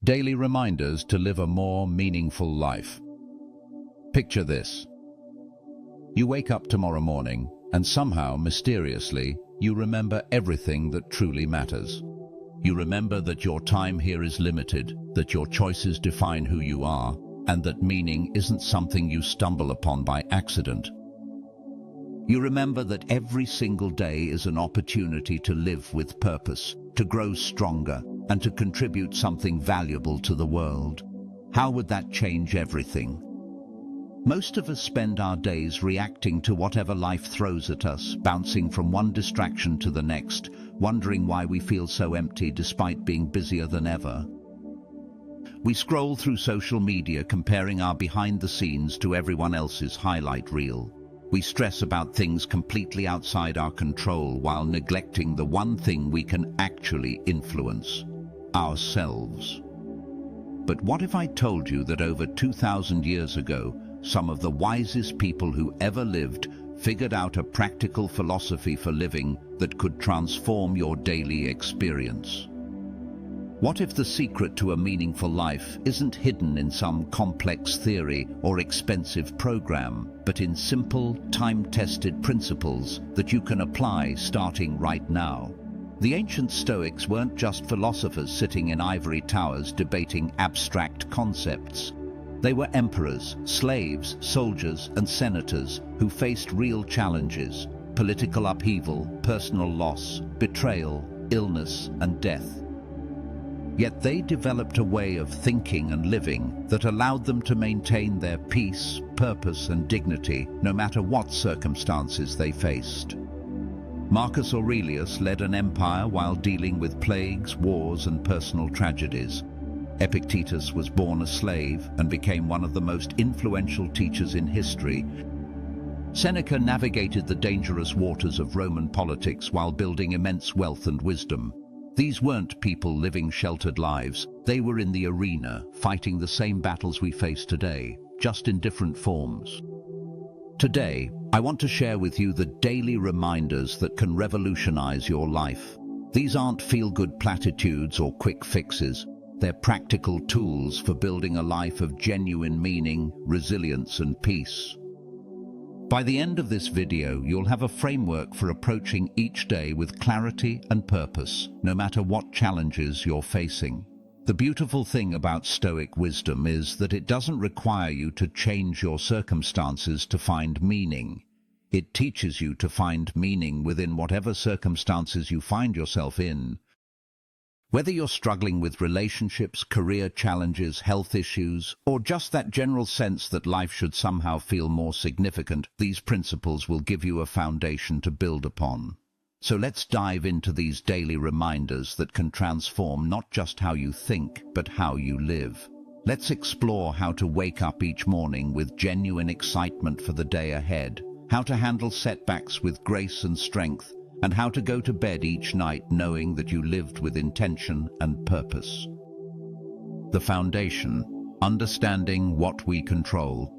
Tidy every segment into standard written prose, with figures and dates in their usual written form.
Daily reminders to live a more meaningful life. Picture this. You wake up tomorrow morning and somehow, mysteriously, you remember everything that truly matters. You remember that your time here is limited, that your choices define who you are, and that meaning isn't something you stumble upon by accident. You remember that every single day is an opportunity to live with purpose, to grow stronger, and to contribute something valuable to the world. How would that change everything? Most of us spend our days reacting to whatever life throws at us, bouncing from one distraction to the next, wondering why we feel so empty despite being busier than ever. We scroll through social media comparing our behind the scenes to everyone else's highlight reel. We stress about things completely outside our control while neglecting the one thing we can actually influence: ourselves. But what if I told you that over 2,000 years ago, some of the wisest people who ever lived figured out a practical philosophy for living that could transform your daily experience? What if the secret to a meaningful life isn't hidden in some complex theory or expensive program, but in simple, time-tested principles that you can apply starting right now? The ancient Stoics weren't just philosophers sitting in ivory towers debating abstract concepts. They were emperors, slaves, soldiers, and senators who faced real challenges: political upheaval, personal loss, betrayal, illness, and death. Yet they developed a way of thinking and living that allowed them to maintain their peace, purpose, and dignity no matter what circumstances they faced. Marcus Aurelius led an empire while dealing with plagues, wars, and personal tragedies. Epictetus was born a slave and became one of the most influential teachers in history. Seneca navigated the dangerous waters of Roman politics while building immense wealth and wisdom. These weren't people living sheltered lives. They were in the arena, fighting the same battles we face today, just in different forms. Today, I want to share with you the daily reminders that can revolutionize your life. These aren't feel-good platitudes or quick fixes. They're practical tools for building a life of genuine meaning, resilience, and peace. By the end of this video, you'll have a framework for approaching each day with clarity and purpose, no matter what challenges you're facing. The beautiful thing about Stoic wisdom is that it doesn't require you to change your circumstances to find meaning. It teaches you to find meaning within whatever circumstances you find yourself in. Whether you're struggling with relationships, career challenges, health issues, or just that general sense that life should somehow feel more significant, these principles will give you a foundation to build upon. So let's dive into these daily reminders that can transform not just how you think, but how you live. Let's explore how to wake up each morning with genuine excitement for the day ahead, how to handle setbacks with grace and strength, and how to go to bed each night knowing that you lived with intention and purpose. The foundation: understanding what we control.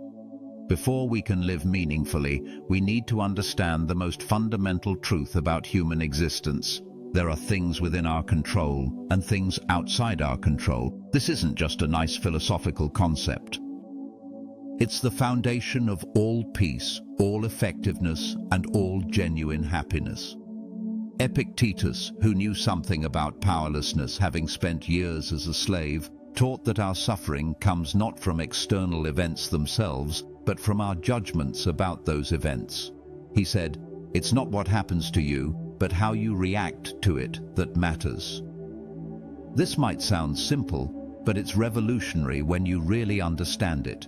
Before we can live meaningfully, we need to understand the most fundamental truth about human existence. There are things within our control and things outside our control. This isn't just a nice philosophical concept. It's the foundation of all peace, all effectiveness, and all genuine happiness. Epictetus, who knew something about powerlessness, having spent years as a slave, taught that our suffering comes not from external events themselves, but from our judgments about those events. He said, "It's not what happens to you, but how you react to it that matters." This might sound simple, but it's revolutionary when you really understand it.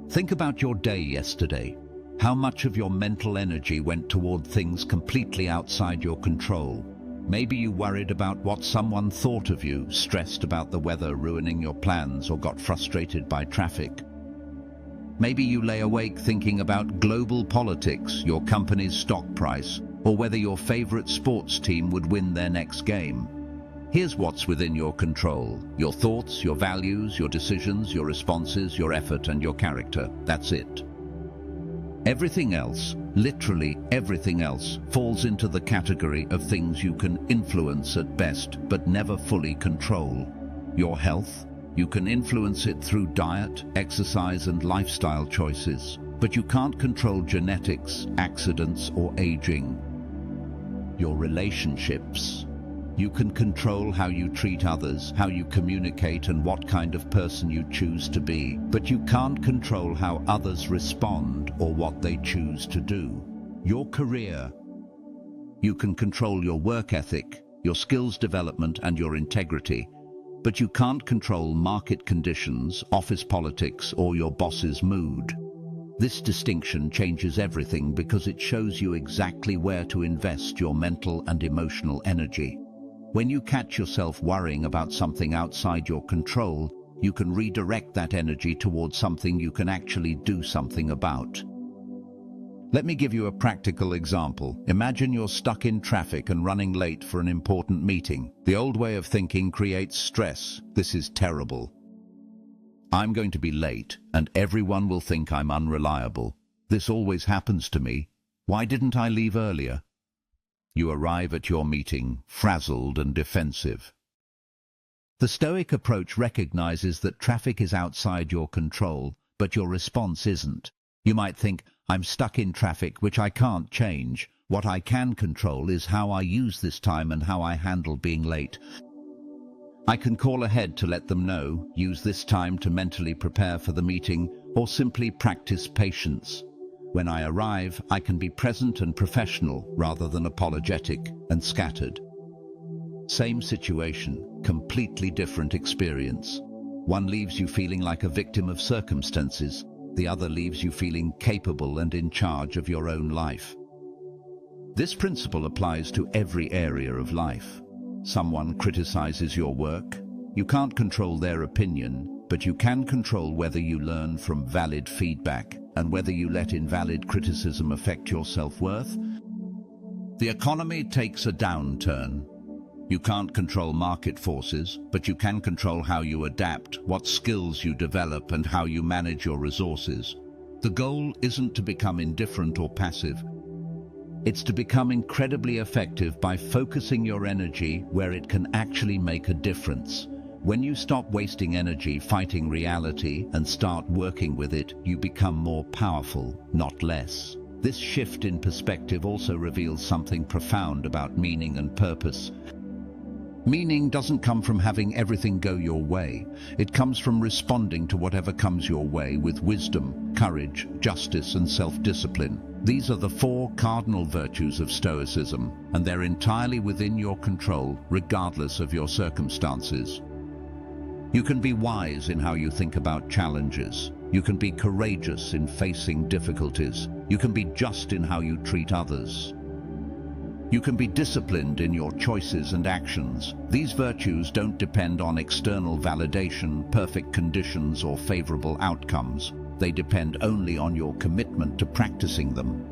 Think about your day yesterday. How much of your mental energy went toward things completely outside your control? Maybe you worried about what someone thought of you, stressed about the weather ruining your plans, or got frustrated by traffic. Maybe you lay awake thinking about global politics, your company's stock price, or whether your favorite sports team would win their next game. Here's what's within your control: your thoughts, your values, your decisions, your responses, your effort, and your character. That's it. Everything else, literally everything else, falls into the category of things you can influence at best, but never fully control. Your health? You can influence it through diet, exercise, and lifestyle choices, but you can't control genetics, accidents, or aging. Your relationships? You can control how you treat others, how you communicate, and what kind of person you choose to be, but you can't control how others respond or what they choose to do. Your career? You can control your work ethic, your skills development, and your integrity, but you can't control market conditions, office politics, or your boss's mood. This distinction changes everything because it shows you exactly where to invest your mental and emotional energy. When you catch yourself worrying about something outside your control, you can redirect that energy towards something you can actually do something about. Let me give you a practical example. Imagine you're stuck in traffic and running late for an important meeting. The old way of thinking creates stress. This is terrible. I'm going to be late, and everyone will think I'm unreliable. This always happens to me. Why didn't I leave earlier? You arrive at your meeting, frazzled and defensive. The Stoic approach recognizes that traffic is outside your control, but your response isn't. You might think, I'm stuck in traffic, which I can't change. What I can control is how I use this time and how I handle being late. I can call ahead to let them know, use this time to mentally prepare for the meeting, or simply practice patience. When I arrive, I can be present and professional rather than apologetic and scattered. Same situation, completely different experience. One leaves you feeling like a victim of circumstances. The other leaves you feeling capable and in charge of your own life. This principle applies to every area of life. Someone criticizes your work. You can't control their opinion, but you can control whether you learn from valid feedback and whether you let invalid criticism affect your self-worth. The economy takes a downturn. You can't control market forces, but you can control how you adapt, what skills you develop, and how you manage your resources. The goal isn't to become indifferent or passive. It's to become incredibly effective by focusing your energy where it can actually make a difference. When you stop wasting energy fighting reality and start working with it, you become more powerful, not less. This shift in perspective also reveals something profound about meaning and purpose. Meaning doesn't come from having everything go your way. It comes from responding to whatever comes your way with wisdom, courage, justice, and self-discipline. These are the 4 cardinal virtues of Stoicism, and they're entirely within your control, regardless of your circumstances. You can be wise in how you think about challenges. You can be courageous in facing difficulties. You can be just in how you treat others. You can be disciplined in your choices and actions. These virtues don't depend on external validation, perfect conditions, or favorable outcomes. They depend only on your commitment to practicing them.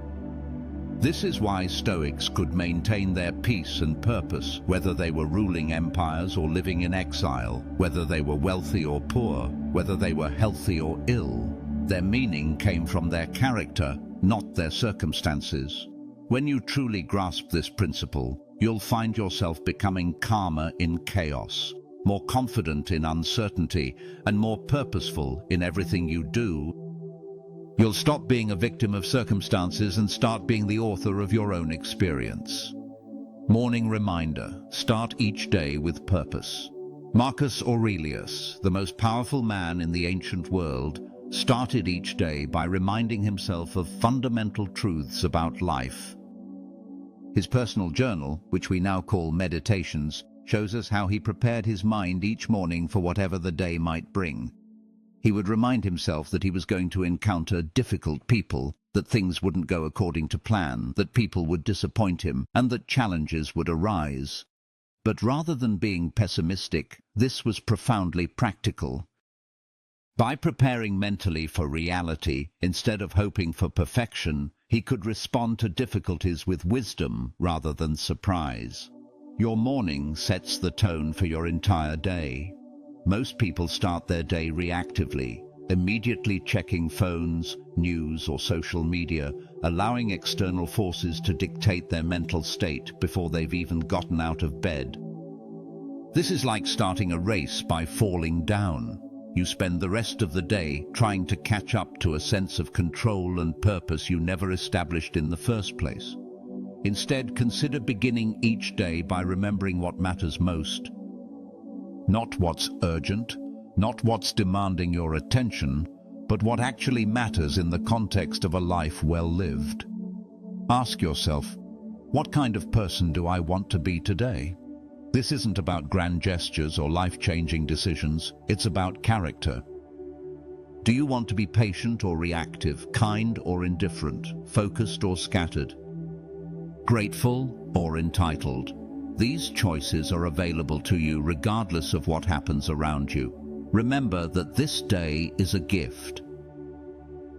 This is why Stoics could maintain their peace and purpose, whether they were ruling empires or living in exile, whether they were wealthy or poor, whether they were healthy or ill. Their meaning came from their character, not their circumstances. When you truly grasp this principle, you'll find yourself becoming calmer in chaos, more confident in uncertainty, and more purposeful in everything you do. You'll stop being a victim of circumstances and start being the author of your own experience. Morning reminder: start each day with purpose. Marcus Aurelius, the most powerful man in the ancient world, started each day by reminding himself of fundamental truths about life. His personal journal, which we now call Meditations, shows us how he prepared his mind each morning for whatever the day might bring. He would remind himself that he was going to encounter difficult people, that things wouldn't go according to plan, that people would disappoint him, and that challenges would arise. But rather than being pessimistic, this was profoundly practical. By preparing mentally for reality, instead of hoping for perfection, he could respond to difficulties with wisdom rather than surprise. Your morning sets the tone for your entire day. Most people start their day reactively, immediately checking phones, news, or social media, allowing external forces to dictate their mental state before they've even gotten out of bed. This is like starting a race by falling down. You spend the rest of the day trying to catch up to a sense of control and purpose you never established in the first place. Instead, consider beginning each day by remembering what matters most. Not what's urgent, not what's demanding your attention, but what actually matters in the context of a life well lived. Ask yourself, what kind of person do I want to be today? This isn't about grand gestures or life-changing decisions, it's about character. Do you want to be patient or reactive, kind or indifferent, focused or scattered, grateful or entitled? These choices are available to you regardless of what happens around you. Remember that this day is a gift.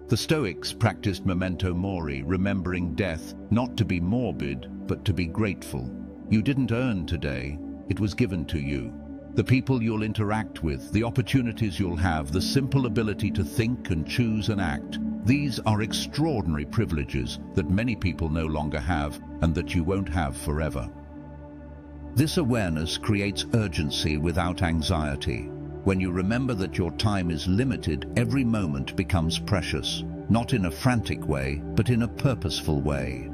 The Stoics practiced memento mori, remembering death, not to be morbid, but to be grateful. You didn't earn today, it was given to you. The people you'll interact with, the opportunities you'll have, the simple ability to think and choose and act, these are extraordinary privileges that many people no longer have and that you won't have forever. This awareness creates urgency without anxiety. When you remember that your time is limited, every moment becomes precious, not in a frantic way, but in a purposeful way.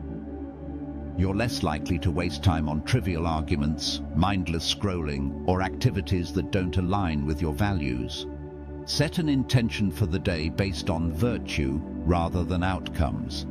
You're less likely to waste time on trivial arguments, mindless scrolling, or activities that don't align with your values. Set an intention for the day based on virtue rather than outcomes.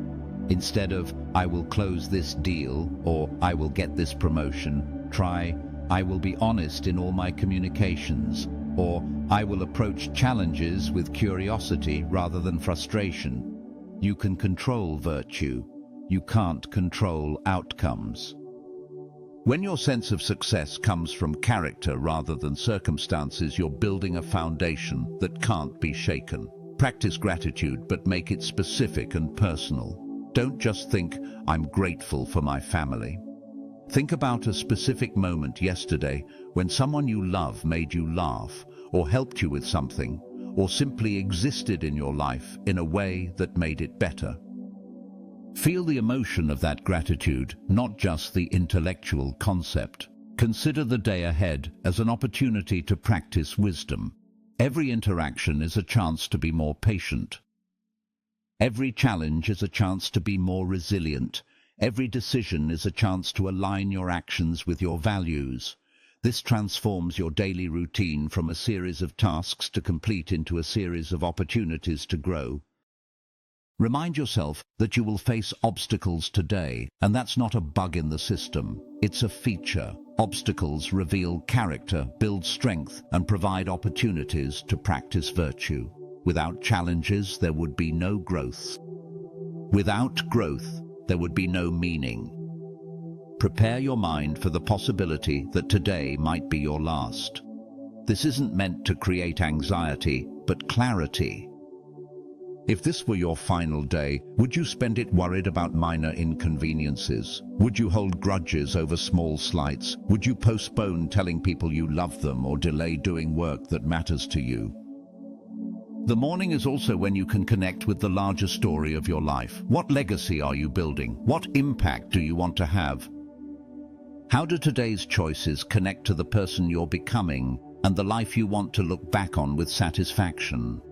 Instead of, I will close this deal, or I will get this promotion, try, I will be honest in all my communications, or I will approach challenges with curiosity rather than frustration. You can control virtue. You can't control outcomes. When your sense of success comes from character rather than circumstances, you're building a foundation that can't be shaken. Practice gratitude, but make it specific and personal. Don't just think, I'm grateful for my family. Think about a specific moment yesterday when someone you love made you laugh, or helped you with something, or simply existed in your life in a way that made it better. Feel the emotion of that gratitude, not just the intellectual concept. Consider the day ahead as an opportunity to practice wisdom. Every interaction is a chance to be more patient. Every challenge is a chance to be more resilient. Every decision is a chance to align your actions with your values. This transforms your daily routine from a series of tasks to complete into a series of opportunities to grow. Remind yourself that you will face obstacles today, and that's not a bug in the system. It's a feature. Obstacles reveal character, build strength, and provide opportunities to practice virtue. Without challenges, there would be no growth. Without growth, there would be no meaning. Prepare your mind for the possibility that today might be your last. This isn't meant to create anxiety, but clarity. If this were your final day, would you spend it worried about minor inconveniences? Would you hold grudges over small slights? Would you postpone telling people you love them or delay doing work that matters to you? The morning is also when you can connect with the larger story of your life. What legacy are you building? What impact do you want to have? How do today's choices connect to the person you're becoming and the life you want to look back on with satisfaction?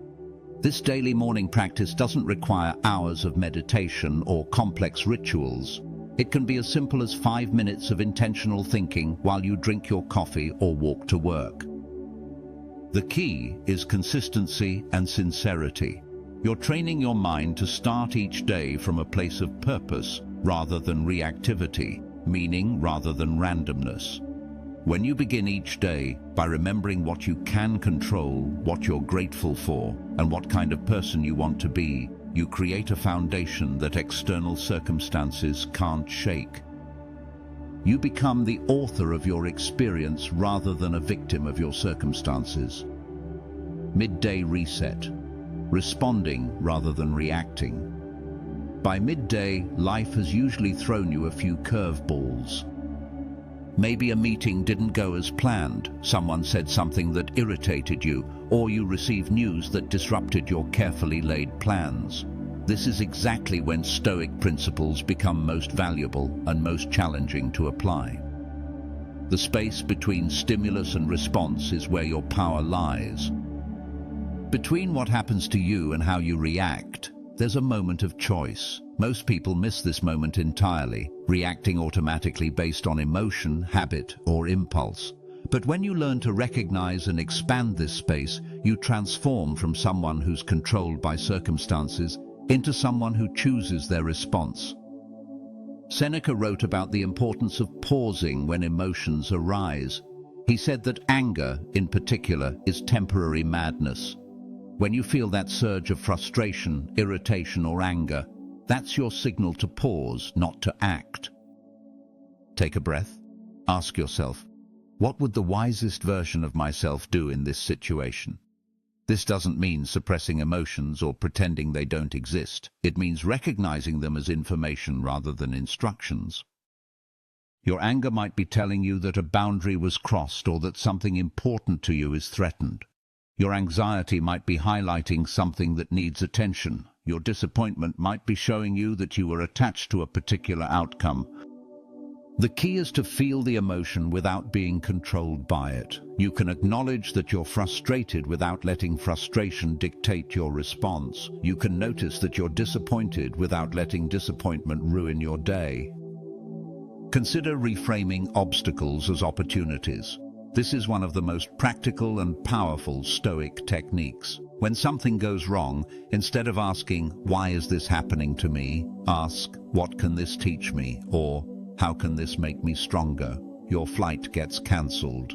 This daily morning practice doesn't require hours of meditation or complex rituals. It can be as simple as 5 minutes of intentional thinking while you drink your coffee or walk to work. The key is consistency and sincerity. You're training your mind to start each day from a place of purpose rather than reactivity, meaning rather than randomness. When you begin each day by remembering what you can control, what you're grateful for, and what kind of person you want to be, you create a foundation that external circumstances can't shake. You become the author of your experience rather than a victim of your circumstances. Midday reset. Responding rather than reacting. By midday, life has usually thrown you a few curveballs. Maybe a meeting didn't go as planned, someone said something that irritated you, or you received news that disrupted your carefully laid plans. This is exactly when Stoic principles become most valuable and most challenging to apply. The space between stimulus and response is where your power lies. Between what happens to you and how you react, there's a moment of choice. Most people miss this moment entirely, reacting automatically based on emotion, habit, or impulse. But when you learn to recognize and expand this space, you transform from someone who's controlled by circumstances into someone who chooses their response. Seneca wrote about the importance of pausing when emotions arise. He said that anger, in particular, is temporary madness. When you feel that surge of frustration, irritation, or anger, that's your signal to pause, not to act. Take a breath. Ask yourself, what would the wisest version of myself do in this situation? This doesn't mean suppressing emotions or pretending they don't exist. It means recognizing them as information rather than instructions. Your anger might be telling you that a boundary was crossed or that something important to you is threatened. Your anxiety might be highlighting something that needs attention. Your disappointment might be showing you that you were attached to a particular outcome. The key is to feel the emotion without being controlled by it. You can acknowledge that you're frustrated without letting frustration dictate your response. You can notice that you're disappointed without letting disappointment ruin your day. Consider reframing obstacles as opportunities. This is one of the most practical and powerful Stoic techniques. When something goes wrong, instead of asking, "Why is this happening to me?" ask, "What can this teach me?" or "How can this make me stronger?" Your flight gets cancelled.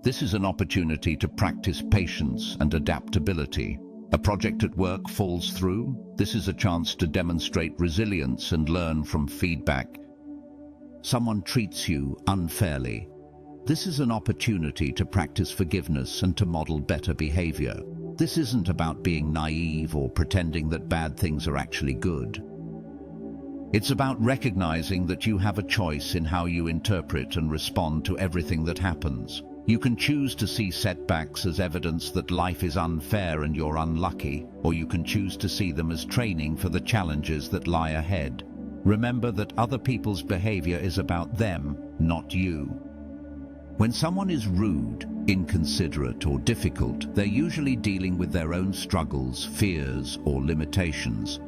This is an opportunity to practice patience and adaptability. A project at work falls through. This is a chance to demonstrate resilience and learn from feedback. Someone treats you unfairly. This is an opportunity to practice forgiveness and to model better behavior. This isn't about being naive or pretending that bad things are actually good. It's about recognizing that you have a choice in how you interpret and respond to everything that happens. You can choose to see setbacks as evidence that life is unfair and you're unlucky, or you can choose to see them as training for the challenges that lie ahead. Remember that other people's behavior is about them, not you. When someone is rude, inconsiderate, or difficult, they're usually dealing with their own struggles, fears, or limitations.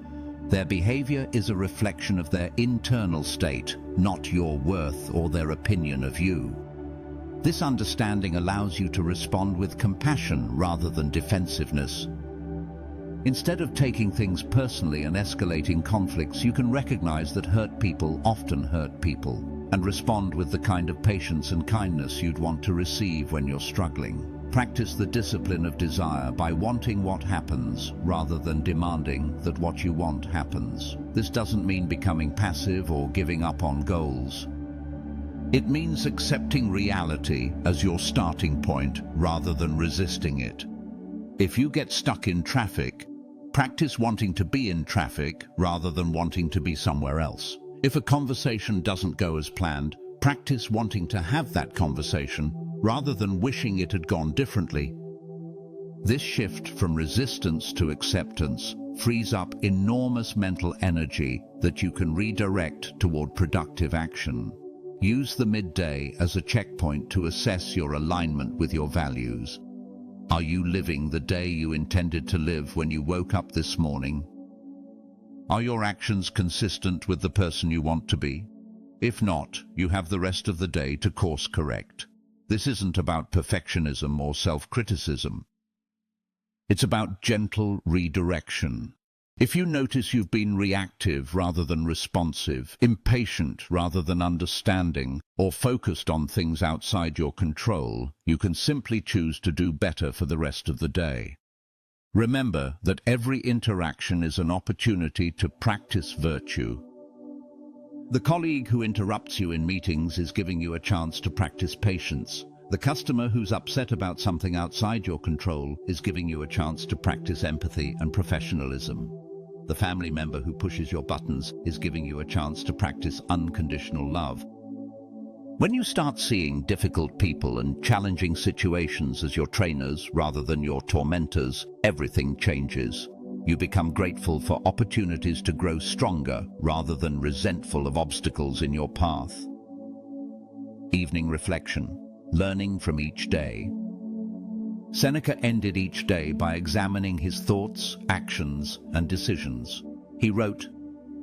Their behavior is a reflection of their internal state, not your worth or their opinion of you. This understanding allows you to respond with compassion rather than defensiveness. Instead of taking things personally and escalating conflicts, you can recognize that hurt people often hurt people, and respond with the kind of patience and kindness you'd want to receive when you're struggling. Practice the discipline of desire by wanting what happens rather than demanding that what you want happens. This doesn't mean becoming passive or giving up on goals. It means accepting reality as your starting point rather than resisting it. If you get stuck in traffic, practice wanting to be in traffic rather than wanting to be somewhere else. If a conversation doesn't go as planned, practice wanting to have that conversation rather than wishing it had gone differently. This shift from resistance to acceptance frees up enormous mental energy that you can redirect toward productive action. Use the midday as a checkpoint to assess your alignment with your values. Are you living the day you intended to live when you woke up this morning? Are your actions consistent with the person you want to be? If not, you have the rest of the day to course correct. This isn't about perfectionism or self-criticism. It's about gentle redirection. If you notice you've been reactive rather than responsive, impatient rather than understanding, or focused on things outside your control, you can simply choose to do better for the rest of the day. Remember that every interaction is an opportunity to practice virtue. The colleague who interrupts you in meetings is giving you a chance to practice patience. The customer who's upset about something outside your control is giving you a chance to practice empathy and professionalism. The family member who pushes your buttons is giving you a chance to practice unconditional love. When you start seeing difficult people and challenging situations as your trainers rather than your tormentors, everything changes. You become grateful for opportunities to grow stronger rather than resentful of obstacles in your path. Evening reflection. Learning from each day. Seneca ended each day by examining his thoughts, actions, and decisions. He wrote,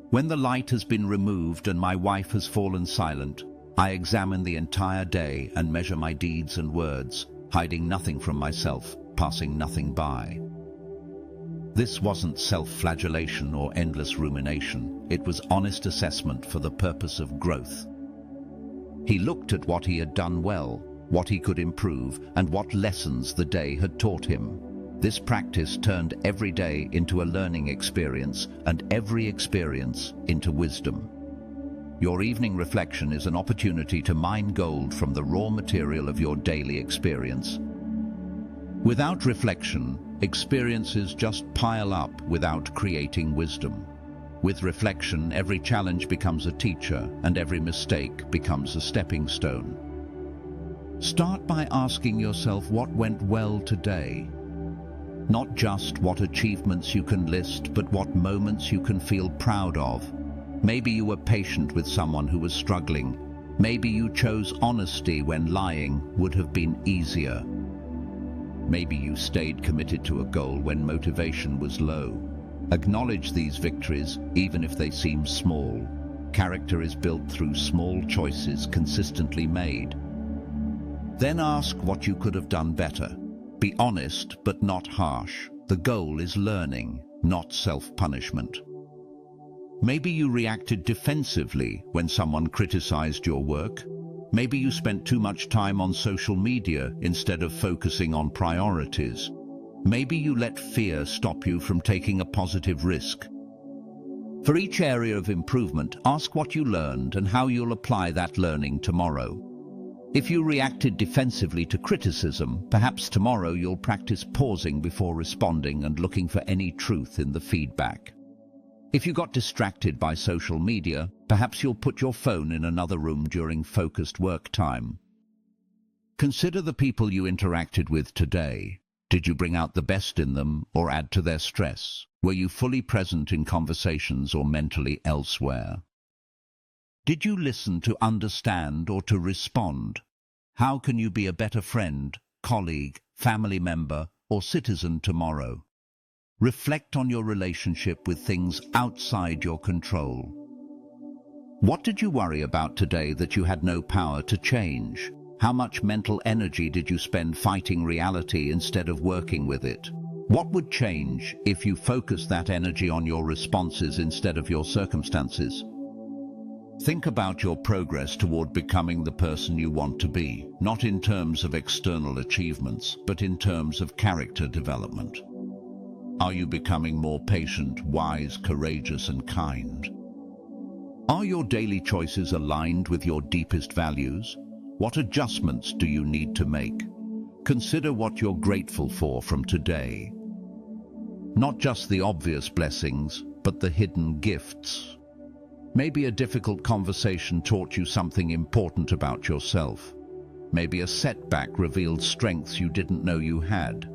"When the light has been removed and my wife has fallen silent, I examine the entire day and measure my deeds and words, hiding nothing from myself, passing nothing by." This wasn't self-flagellation or endless rumination. It was honest assessment for the purpose of growth. He looked at what he had done well, what he could improve, and what lessons the day had taught him. This practice turned every day into a learning experience and every experience into wisdom. Your evening reflection is an opportunity to mine gold from the raw material of your daily experience. Without reflection, experiences just pile up without creating wisdom. With reflection, every challenge becomes a teacher and every mistake becomes a stepping stone. Start by asking yourself what went well today. Not just what achievements you can list, but what moments you can feel proud of. Maybe you were patient with someone who was struggling. Maybe you chose honesty when lying would have been easier. Maybe you stayed committed to a goal when motivation was low. Acknowledge these victories, even if they seem small. Character is built through small choices consistently made. Then ask what you could have done better. Be honest, but not harsh. The goal is learning, not self-punishment. Maybe you reacted defensively when someone criticized your work. Maybe you spent too much time on social media instead of focusing on priorities. Maybe you let fear stop you from taking a positive risk. For each area of improvement, ask what you learned and how you'll apply that learning tomorrow. If you reacted defensively to criticism, perhaps tomorrow you'll practice pausing before responding and looking for any truth in the feedback. If you got distracted by social media, perhaps you'll put your phone in another room during focused work time. Consider the people you interacted with today. Did you bring out the best in them or add to their stress? Were you fully present in conversations or mentally elsewhere? Did you listen to understand or to respond? How can you be a better friend, colleague, family member, or citizen tomorrow? Reflect on your relationship with things outside your control. What did you worry about today that you had no power to change? How much mental energy did you spend fighting reality instead of working with it? What would change if you focused that energy on your responses instead of your circumstances? Think about your progress toward becoming the person you want to be, not in terms of external achievements, but in terms of character development. Are you becoming more patient, wise, courageous, and kind? Are your daily choices aligned with your deepest values? What adjustments do you need to make? Consider what you're grateful for from today. Not just the obvious blessings, but the hidden gifts. Maybe a difficult conversation taught you something important about yourself. Maybe a setback revealed strengths you didn't know you had.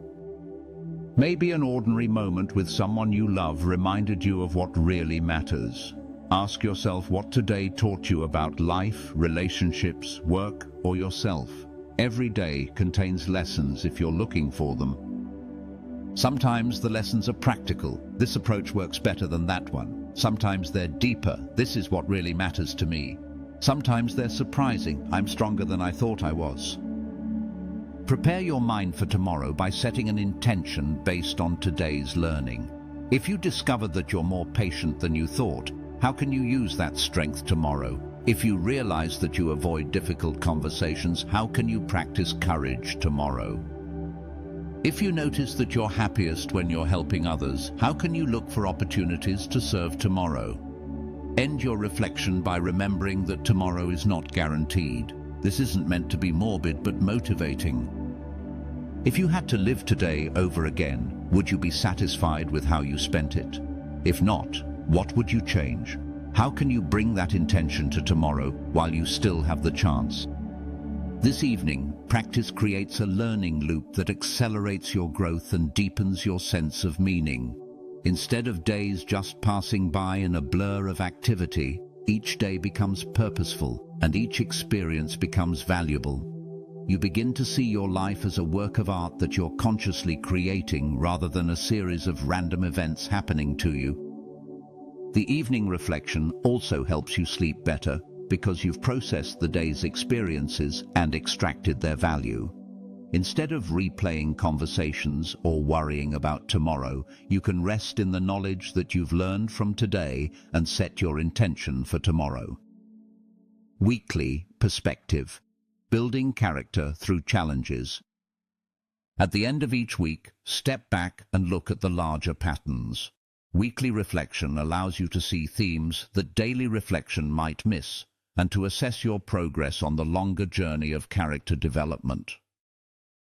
Maybe an ordinary moment with someone you love reminded you of what really matters. Ask yourself what today taught you about life, relationships, work, or yourself. Every day contains lessons if you're looking for them. Sometimes the lessons are practical. This approach works better than that one. Sometimes they're deeper. This is what really matters to me. Sometimes they're surprising. I'm stronger than I thought I was. Prepare your mind for tomorrow by setting an intention based on today's learning. If you discover that you're more patient than you thought, how can you use that strength tomorrow? If you realize that you avoid difficult conversations, how can you practice courage tomorrow? If you notice that you're happiest when you're helping others, how can you look for opportunities to serve tomorrow? End your reflection by remembering that tomorrow is not guaranteed. This isn't meant to be morbid, but motivating. If you had to live today over again, would you be satisfied with how you spent it? If not, what would you change? How can you bring that intention to tomorrow while you still have the chance? This evening, practice creates a learning loop that accelerates your growth and deepens your sense of meaning. Instead of days just passing by in a blur of activity, each day becomes purposeful, and each experience becomes valuable. You begin to see your life as a work of art that you're consciously creating rather than a series of random events happening to you. The evening reflection also helps you sleep better because you've processed the day's experiences and extracted their value. Instead of replaying conversations or worrying about tomorrow, you can rest in the knowledge that you've learned from today and set your intention for tomorrow. Weekly perspective. Building character through challenges. At the end of each week, step back and look at the larger patterns. Weekly reflection allows you to see themes that daily reflection might miss and to assess your progress on the longer journey of character development.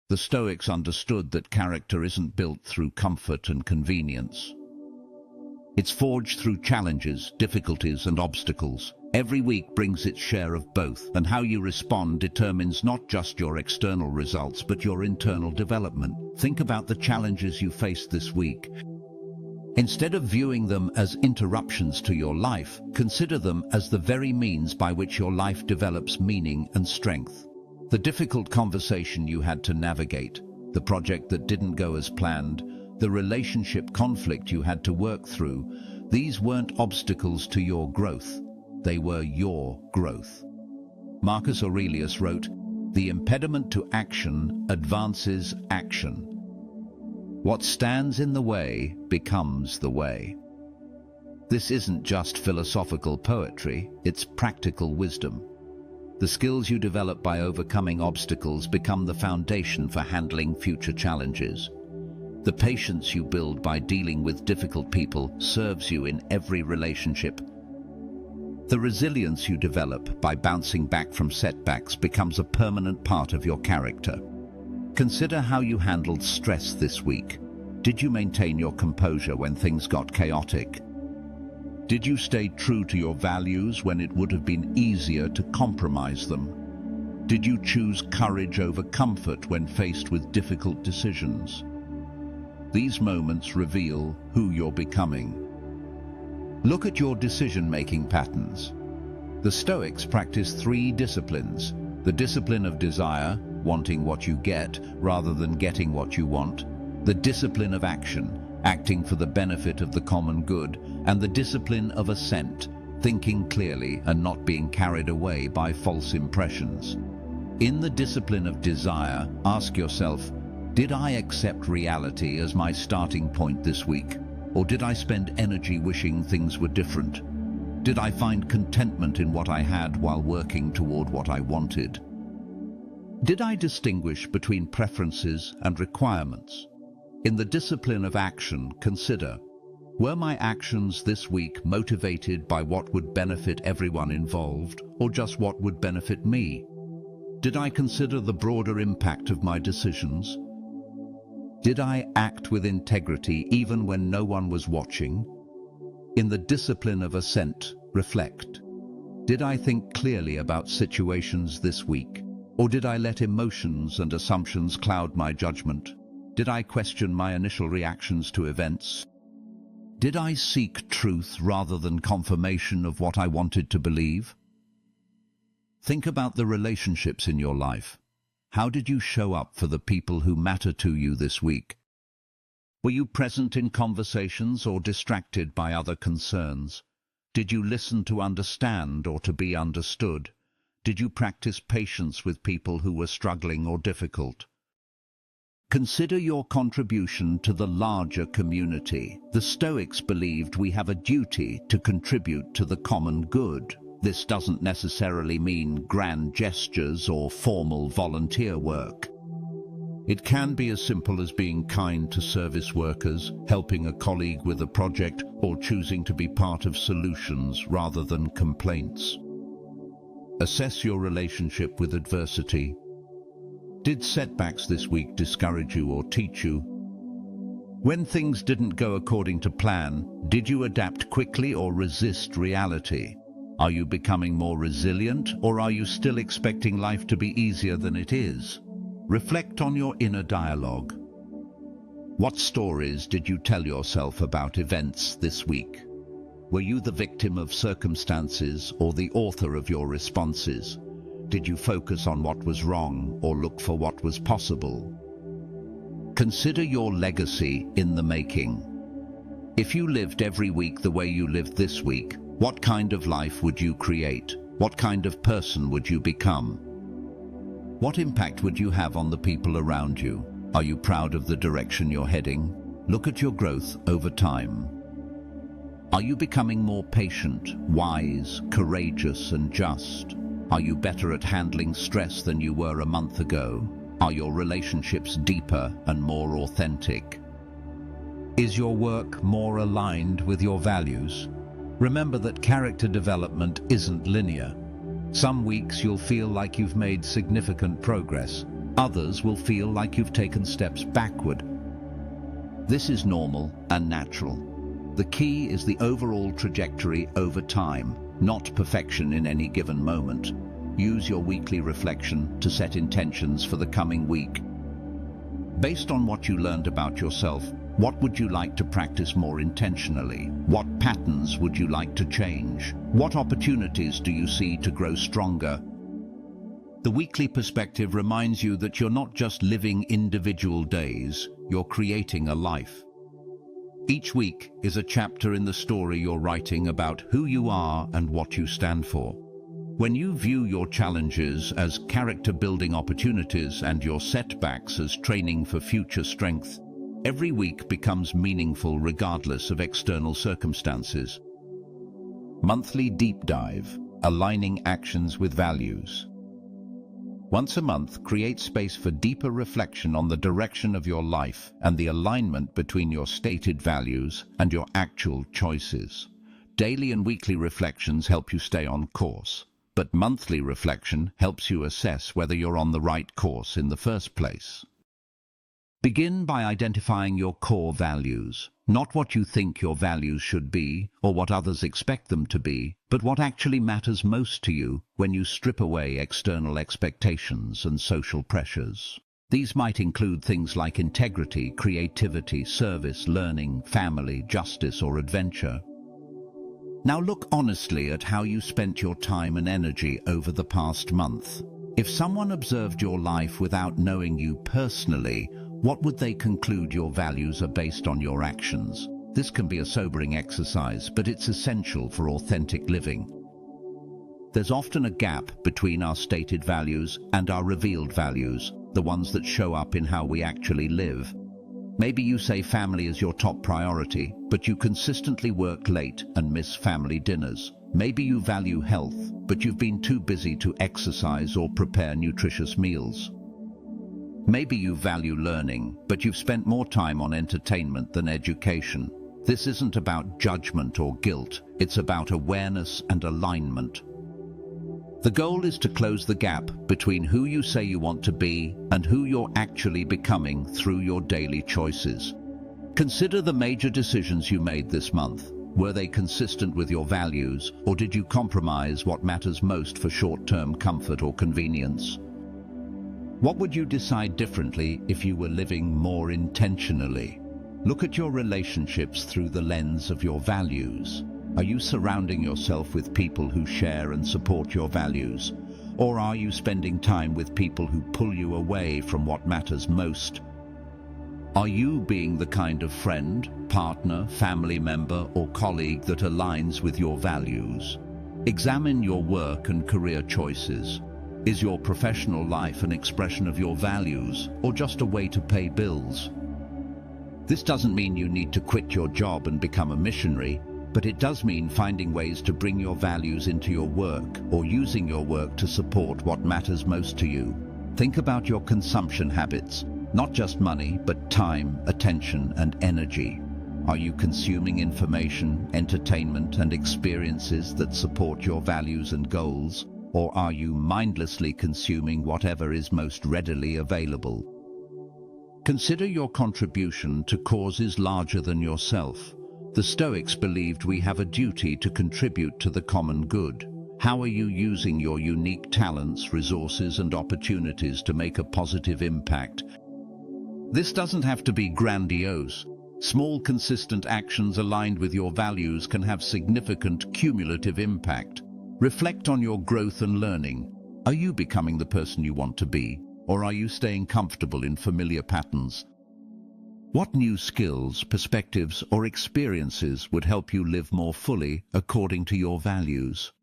The Stoics understood that character isn't built through comfort and convenience. It's forged through challenges, difficulties, and obstacles. Every week brings its share of both, and how you respond determines not just your external results, but your internal development. Think about the challenges you faced this week. Instead of viewing them as interruptions to your life, consider them as the very means by which your life develops meaning and strength. The difficult conversation you had to navigate, the project that didn't go as planned, the relationship conflict you had to work through, these weren't obstacles to your growth. They were your growth. Marcus Aurelius wrote, "The impediment to action advances action. What stands in the way becomes the way." This isn't just philosophical poetry, it's practical wisdom. The skills you develop by overcoming obstacles become the foundation for handling future challenges. The patience you build by dealing with difficult people serves you in every relationship. The resilience you develop by bouncing back from setbacks becomes a permanent part of your character. Consider how you handled stress this week. Did you maintain your composure when things got chaotic? Did you stay true to your values when it would have been easier to compromise them? Did you choose courage over comfort when faced with difficult decisions? These moments reveal who you're becoming. Look at your decision-making patterns. The Stoics practice 3 disciplines: the discipline of desire, wanting what you get rather than getting what you want; the discipline of action, acting for the benefit of the common good; and the discipline of assent, thinking clearly and not being carried away by false impressions. In the discipline of desire, ask yourself, did I accept reality as my starting point this week? Or did I spend energy wishing things were different? Did I find contentment in what I had while working toward what I wanted? Did I distinguish between preferences and requirements? In the discipline of action, consider, were my actions this week motivated by what would benefit everyone involved, or just what would benefit me? Did I consider the broader impact of my decisions? Did I act with integrity even when no one was watching? In the discipline of assent, reflect. Did I think clearly about situations this week? Or did I let emotions and assumptions cloud my judgment? Did I question my initial reactions to events? Did I seek truth rather than confirmation of what I wanted to believe? Think about the relationships in your life. How did you show up for the people who matter to you this week? Were you present in conversations or distracted by other concerns? Did you listen to understand or to be understood? Did you practice patience with people who were struggling or difficult? Consider your contribution to the larger community. The Stoics believed we have a duty to contribute to the common good. This doesn't necessarily mean grand gestures or formal volunteer work. It can be as simple as being kind to service workers, helping a colleague with a project, or choosing to be part of solutions rather than complaints. Assess your relationship with adversity. Did setbacks this week discourage you or teach you? When things didn't go according to plan, did you adapt quickly or resist reality? Are you becoming more resilient, or are you still expecting life to be easier than it is? Reflect on your inner dialogue. What stories did you tell yourself about events this week? Were you the victim of circumstances or the author of your responses? Did you focus on what was wrong or look for what was possible? Consider your legacy in the making. If you lived every week the way you lived this week, what kind of life would you create? What kind of person would you become? What impact would you have on the people around you? Are you proud of the direction you're heading? Look at your growth over time. Are you becoming more patient, wise, courageous, and just? Are you better at handling stress than you were a month ago? Are your relationships deeper and more authentic? Is your work more aligned with your values? Remember that character development isn't linear. Some weeks you'll feel like you've made significant progress. Others will feel like you've taken steps backward. This is normal and natural. The key is the overall trajectory over time, not perfection in any given moment. Use your weekly reflection to set intentions for the coming week. Based on what you learned about yourself, what would you like to practice more intentionally? What patterns would you like to change? What opportunities do you see to grow stronger? The weekly perspective reminds you that you're not just living individual days, you're creating a life. Each week is a chapter in the story you're writing about who you are and what you stand for. When you view your challenges as character-building opportunities and your setbacks as training for future strength, every week becomes meaningful regardless of external circumstances. Monthly Deep Dive, aligning actions with values. Once a month, create space for deeper reflection on the direction of your life and the alignment between your stated values and your actual choices. Daily and weekly reflections help you stay on course, but monthly reflection helps you assess whether you're on the right course in the first place. Begin by identifying your core values, not what you think your values should be or what others expect them to be, but what actually matters most to you when you strip away external expectations and social pressures. These might include things like integrity, creativity, service, learning, family, justice, or adventure. Now look honestly at how you spent your time and energy over the past month. If someone observed your life without knowing you personally, what would they conclude your values are based on your actions? This can be a sobering exercise, but it's essential for authentic living. There's often a gap between our stated values and our revealed values, the ones that show up in how we actually live. Maybe you say family is your top priority, but you consistently work late and miss family dinners. Maybe you value health, but you've been too busy to exercise or prepare nutritious meals. Maybe you value learning, but you've spent more time on entertainment than education. This isn't about judgment or guilt, it's about awareness and alignment. The goal is to close the gap between who you say you want to be and who you're actually becoming through your daily choices. Consider the major decisions you made this month. Were they consistent with your values, or did you compromise what matters most for short-term comfort or convenience? What would you decide differently if you were living more intentionally? Look at your relationships through the lens of your values. Are you surrounding yourself with people who share and support your values? Or are you spending time with people who pull you away from what matters most? Are you being the kind of friend, partner, family member, or colleague that aligns with your values? Examine your work and career choices. Is your professional life an expression of your values, or just a way to pay bills? This doesn't mean you need to quit your job and become a missionary, but it does mean finding ways to bring your values into your work, or using your work to support what matters most to you. Think about your consumption habits, not just money, but time, attention, and energy. Are you consuming information, entertainment, and experiences that support your values and goals? Or are you mindlessly consuming whatever is most readily available? Consider your contribution to causes larger than yourself. The Stoics believed we have a duty to contribute to the common good. How are you using your unique talents, resources, and opportunities to make a positive impact? This doesn't have to be grandiose. Small, consistent actions aligned with your values can have significant cumulative impact. Reflect on your growth and learning. Are you becoming the person you want to be, or are you staying comfortable in familiar patterns? What new skills, perspectives, or experiences would help you live more fully according to your values?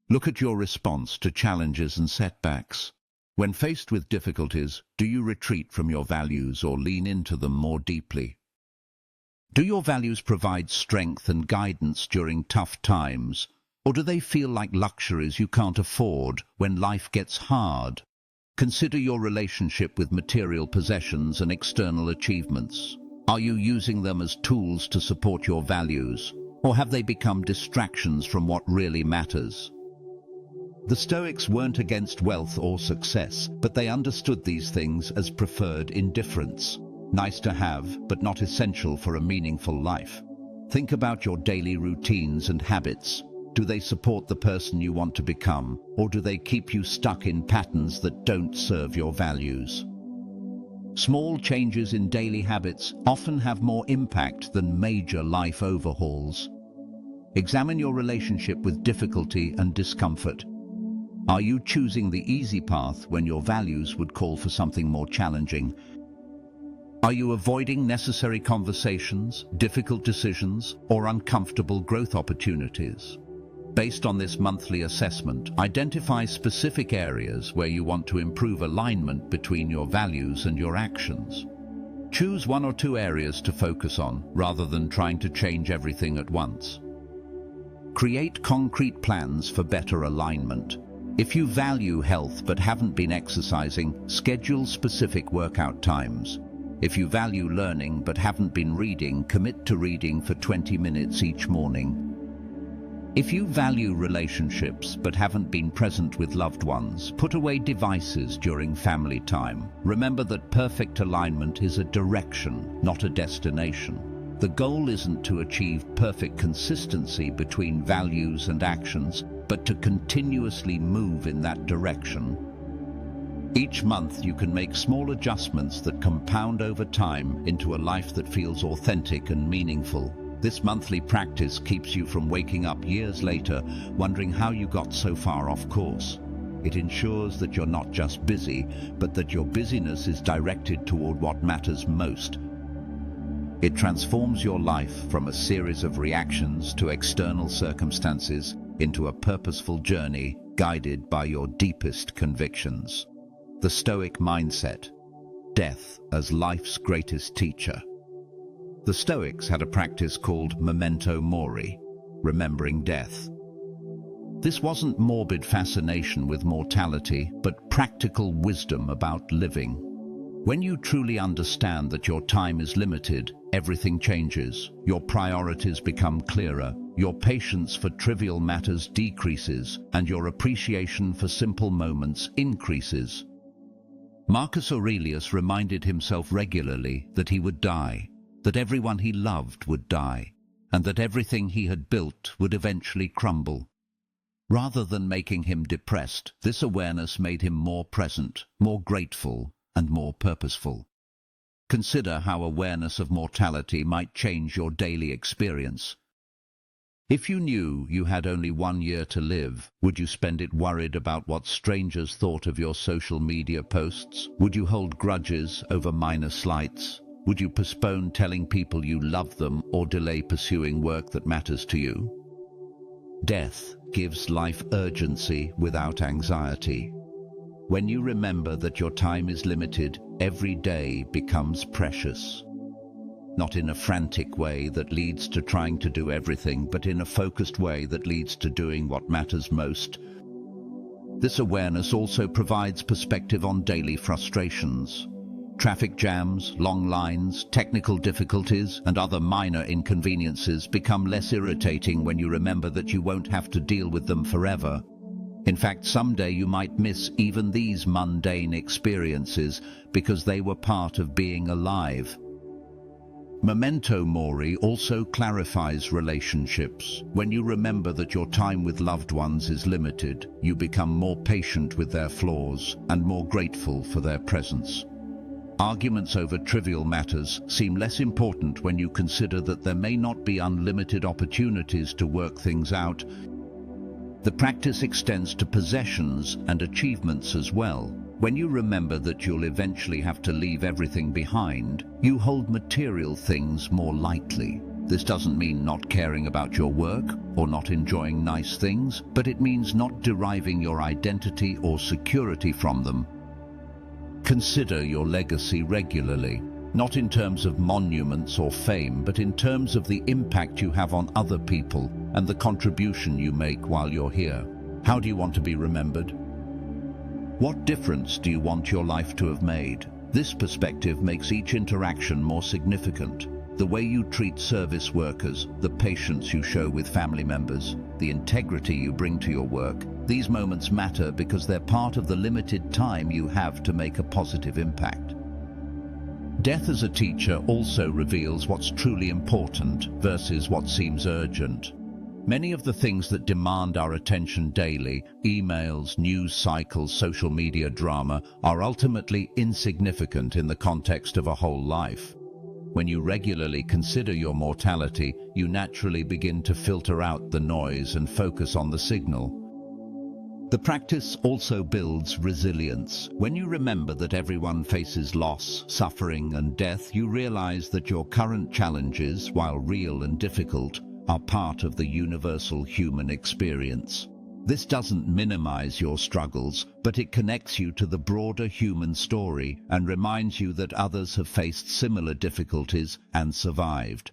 Look at your response to challenges and setbacks. When faced with difficulties, do you retreat from your values or lean into them more deeply? Do your values provide strength and guidance during tough times, or do they feel like luxuries you can't afford when life gets hard? Consider your relationship with material possessions and external achievements. Are you using them as tools to support your values, or have they become distractions from what really matters? The Stoics weren't against wealth or success, but they understood these things as preferred indifference. Nice to have, but not essential for a meaningful life. Think about your daily routines and habits. Do they support the person you want to become, or do they keep you stuck in patterns that don't serve your values? Small changes in daily habits often have more impact than major life overhauls. Examine your relationship with difficulty and discomfort. Are you choosing the easy path when your values would call for something more challenging? Are you avoiding necessary conversations, difficult decisions, or uncomfortable growth opportunities? Based on this monthly assessment, identify specific areas where you want to improve alignment between your values and your actions. Choose 1 or 2 areas to focus on, rather than trying to change everything at once. Create concrete plans for better alignment. If you value health but haven't been exercising, schedule specific workout times. If you value learning but haven't been reading, commit to reading for 20 minutes each morning. If you value relationships but haven't been present with loved ones, put away devices during family time. Remember that perfect alignment is a direction, not a destination. The goal isn't to achieve perfect consistency between values and actions, but to continuously move in that direction. Each month you can make small adjustments that compound over time into a life that feels authentic and meaningful. This monthly practice keeps you from waking up years later wondering how you got so far off course. It ensures that you're not just busy, but that your busyness is directed toward what matters most. It transforms your life from a series of reactions to external circumstances into a purposeful journey guided by your deepest convictions. The Stoic mindset: death as life's greatest teacher. The Stoics had a practice called memento mori, remembering death. This wasn't morbid fascination with mortality, but practical wisdom about living. When you truly understand that your time is limited, everything changes. Your priorities become clearer, your patience for trivial matters decreases, and your appreciation for simple moments increases. Marcus Aurelius reminded himself regularly that he would die, that everyone he loved would die, and that everything he had built would eventually crumble. Rather than making him depressed, this awareness made him more present, more grateful, and more purposeful. Consider how awareness of mortality might change your daily experience. If you knew you had only 1 year to live, would you spend it worried about what strangers thought of your social media posts? Would you hold grudges over minor slights? Would you postpone telling people you love them or delay pursuing work that matters to you? Death gives life urgency without anxiety. When you remember that your time is limited, every day becomes precious. Not in a frantic way that leads to trying to do everything, but in a focused way that leads to doing what matters most. This awareness also provides perspective on daily frustrations. Traffic jams, long lines, technical difficulties, and other minor inconveniences become less irritating when you remember that you won't have to deal with them forever. In fact, someday you might miss even these mundane experiences because they were part of being alive. Memento mori also clarifies relationships. When you remember that your time with loved ones is limited, you become more patient with their flaws and more grateful for their presence. Arguments over trivial matters seem less important when you consider that there may not be unlimited opportunities to work things out. The practice extends to possessions and achievements as well. When you remember that you'll eventually have to leave everything behind, you hold material things more lightly. This doesn't mean not caring about your work or not enjoying nice things, but it means not deriving your identity or security from them. Consider your legacy regularly, not in terms of monuments or fame, but in terms of the impact you have on other people and the contribution you make while you're here. How do you want to be remembered? What difference do you want your life to have made? This perspective makes each interaction more significant. The way you treat service workers, the patience you show with family members, the integrity you bring to your work, these moments matter because they're part of the limited time you have to make a positive impact. Death as a teacher also reveals what's truly important versus what seems urgent. Many of the things that demand our attention daily, emails, news cycles, social media drama, are ultimately insignificant in the context of a whole life. When you regularly consider your mortality, you naturally begin to filter out the noise and focus on the signal. The practice also builds resilience. When you remember that everyone faces loss, suffering, and death, you realize that your current challenges, while real and difficult, are part of the universal human experience. This doesn't minimize your struggles, but it connects you to the broader human story and reminds you that others have faced similar difficulties and survived.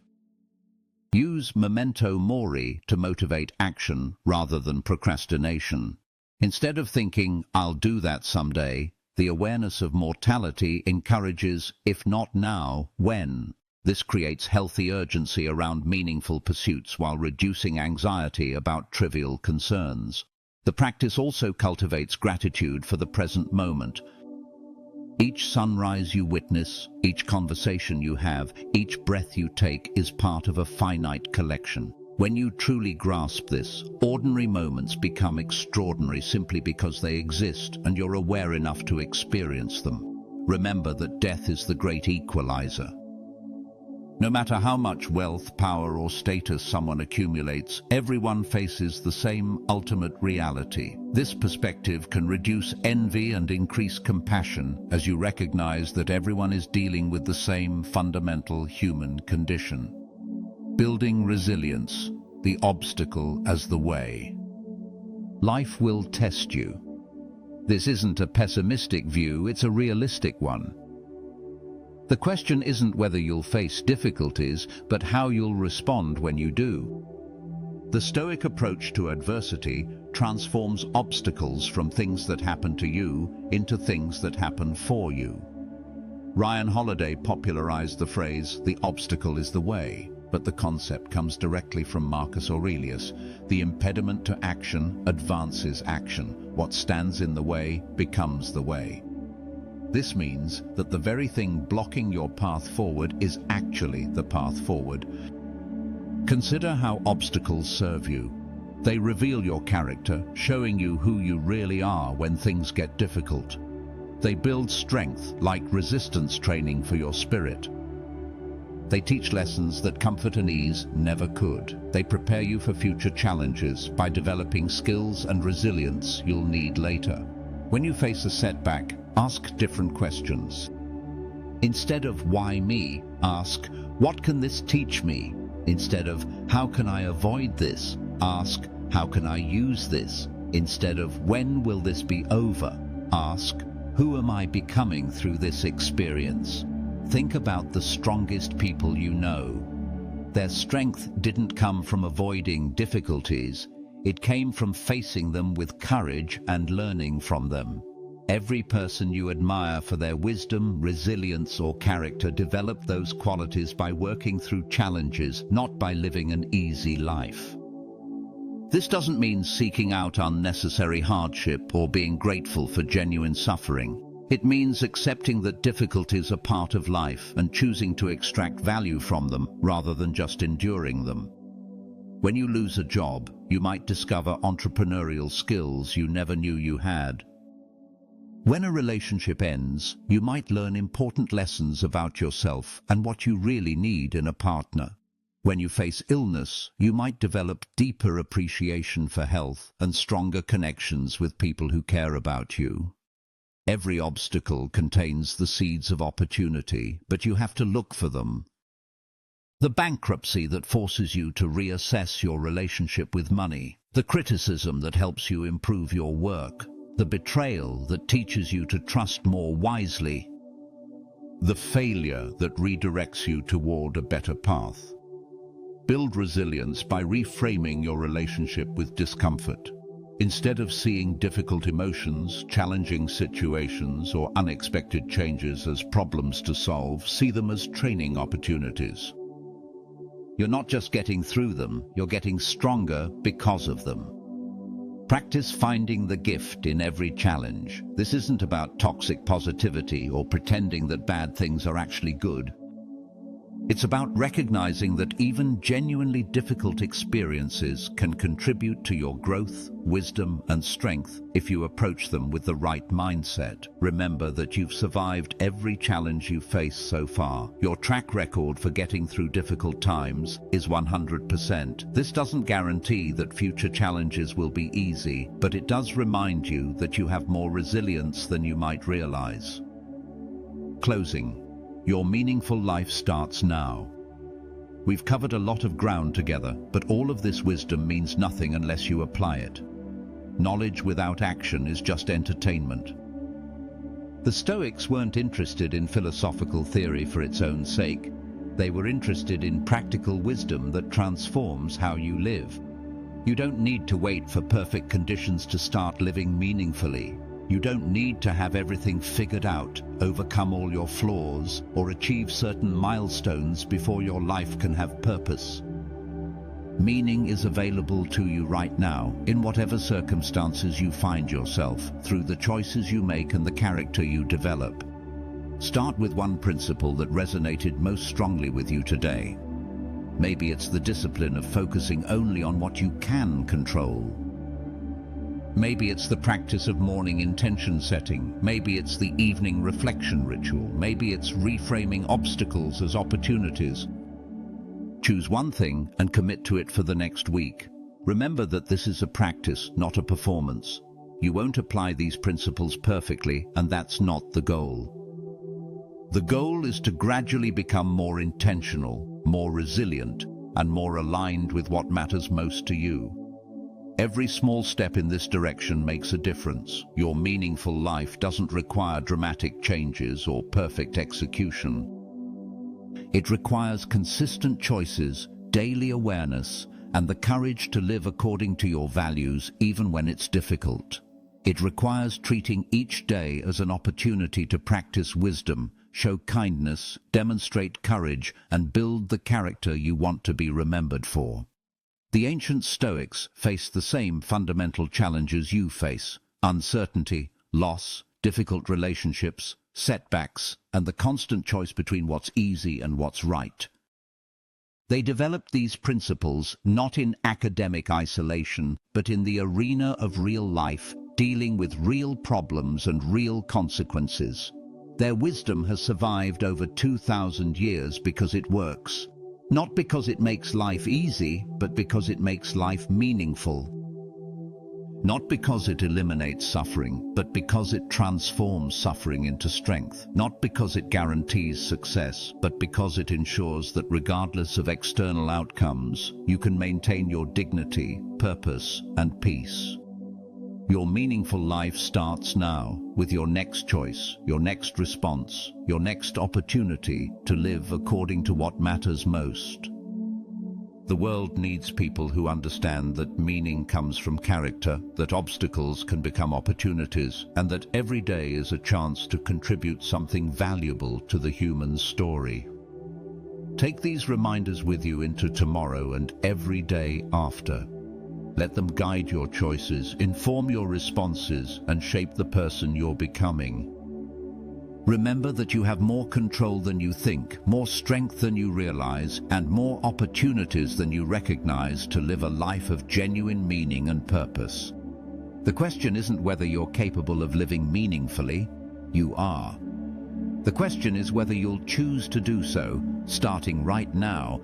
Use memento mori to motivate action rather than procrastination. Instead of thinking, "I'll do that someday," the awareness of mortality encourages, if not now, when. This creates healthy urgency around meaningful pursuits while reducing anxiety about trivial concerns. The practice also cultivates gratitude for the present moment. Each sunrise you witness, each conversation you have, each breath you take is part of a finite collection. When you truly grasp this, ordinary moments become extraordinary simply because they exist and you're aware enough to experience them. Remember that death is the great equalizer. No matter how much wealth, power, or status someone accumulates, everyone faces the same ultimate reality. This perspective can reduce envy and increase compassion as you recognize that everyone is dealing with the same fundamental human condition. Building resilience, the obstacle as the way. Life will test you. This isn't a pessimistic view, it's a realistic one. The question isn't whether you'll face difficulties, but how you'll respond when you do. The Stoic approach to adversity transforms obstacles from things that happen to you into things that happen for you. Ryan Holiday popularized the phrase, "The obstacle is the way," but the concept comes directly from Marcus Aurelius. The impediment to action advances action. What stands in the way becomes the way. This means that the very thing blocking your path forward is actually the path forward. Consider how obstacles serve you. They reveal your character, showing you who you really are when things get difficult. They build strength, like resistance training for your spirit. They teach lessons that comfort and ease never could. They prepare you for future challenges by developing skills and resilience you'll need later. When you face a setback, ask different questions. Instead of "why me?" ask, "What can this teach me?" Instead of "how can I avoid this?" ask, "how can I use this?" Instead of "when will this be over?" ask, "who am I becoming through this experience?" Think about the strongest people you know. Their strength didn't come from avoiding difficulties. It came from facing them with courage and learning from them. Every person you admire for their wisdom, resilience, or character developed those qualities by working through challenges, not by living an easy life. This doesn't mean seeking out unnecessary hardship or being grateful for genuine suffering. It means accepting that difficulties are part of life and choosing to extract value from them rather than just enduring them. When you lose a job, you might discover entrepreneurial skills you never knew you had. When a relationship ends, you might learn important lessons about yourself and what you really need in a partner. When you face illness, you might develop deeper appreciation for health and stronger connections with people who care about you. Every obstacle contains the seeds of opportunity, but you have to look for them. The bankruptcy that forces you to reassess your relationship with money, the criticism that helps you improve your work, the betrayal that teaches you to trust more wisely, the failure that redirects you toward a better path. Build resilience by reframing your relationship with discomfort. Instead of seeing difficult emotions, challenging situations, or unexpected changes as problems to solve, see them as training opportunities. You're not just getting through them, you're getting stronger because of them. Practice finding the gift in every challenge. This isn't about toxic positivity or pretending that bad things are actually good. It's about recognizing that even genuinely difficult experiences can contribute to your growth, wisdom, and strength if you approach them with the right mindset. Remember that you've survived every challenge you've faced so far. Your track record for getting through difficult times is 100%. This doesn't guarantee that future challenges will be easy, but it does remind you that you have more resilience than you might realize. Closing. Your meaningful life starts now. We've covered a lot of ground together, but all of this wisdom means nothing unless you apply it. Knowledge without action is just entertainment. The Stoics weren't interested in philosophical theory for its own sake. They were interested in practical wisdom that transforms how you live. You don't need to wait for perfect conditions to start living meaningfully. You don't need to have everything figured out, overcome all your flaws, or achieve certain milestones before your life can have purpose. Meaning is available to you right now, in whatever circumstances you find yourself, through the choices you make and the character you develop. Start with one principle that resonated most strongly with you today. Maybe it's the discipline of focusing only on what you can control. Maybe it's the practice of morning intention setting. Maybe it's the evening reflection ritual. Maybe it's reframing obstacles as opportunities. Choose one thing and commit to it for the next week. Remember that this is a practice, not a performance. You won't apply these principles perfectly, and that's not the goal. The goal is to gradually become more intentional, more resilient, and more aligned with what matters most to you. Every small step in this direction makes a difference. Your meaningful life doesn't require dramatic changes or perfect execution. It requires consistent choices, daily awareness, and the courage to live according to your values even when it's difficult. It requires treating each day as an opportunity to practice wisdom, show kindness, demonstrate courage, and build the character you want to be remembered for. The ancient Stoics faced the same fundamental challenges you face: uncertainty, loss, difficult relationships, setbacks, and the constant choice between what's easy and what's right. They developed these principles not in academic isolation, but in the arena of real life, dealing with real problems and real consequences. Their wisdom has survived over 2,000 years because it works. Not because it makes life easy, but because it makes life meaningful. Not because it eliminates suffering, but because it transforms suffering into strength. Not because it guarantees success, but because it ensures that regardless of external outcomes, you can maintain your dignity, purpose, and peace. Your meaningful life starts now, with your next choice, your next response, your next opportunity to live according to what matters most. The world needs people who understand that meaning comes from character, that obstacles can become opportunities, and that every day is a chance to contribute something valuable to the human story. Take these reminders with you into tomorrow and every day after. Let them guide your choices, inform your responses, and shape the person you're becoming. Remember that you have more control than you think, more strength than you realize, and more opportunities than you recognize to live a life of genuine meaning and purpose. The question isn't whether you're capable of living meaningfully. You are. The question is whether you'll choose to do so, starting right now.